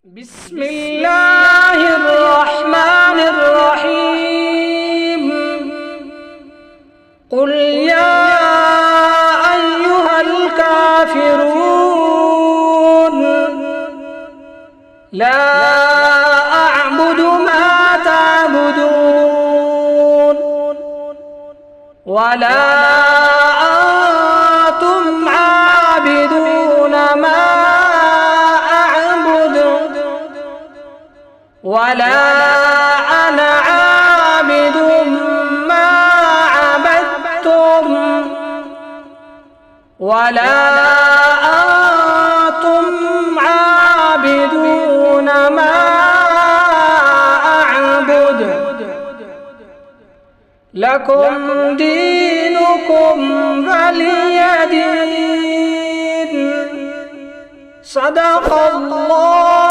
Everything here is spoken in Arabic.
بسم الله الرحمن الرحيم. قل يا أيها الكافرون لا أعبد ما تعبدون ولا أنتم عابدون ما أعبد ولا أنا عابد ما عبدتم ولا أنتم عابدون ما أعبد لكم دينكم ولي دين. صدق الله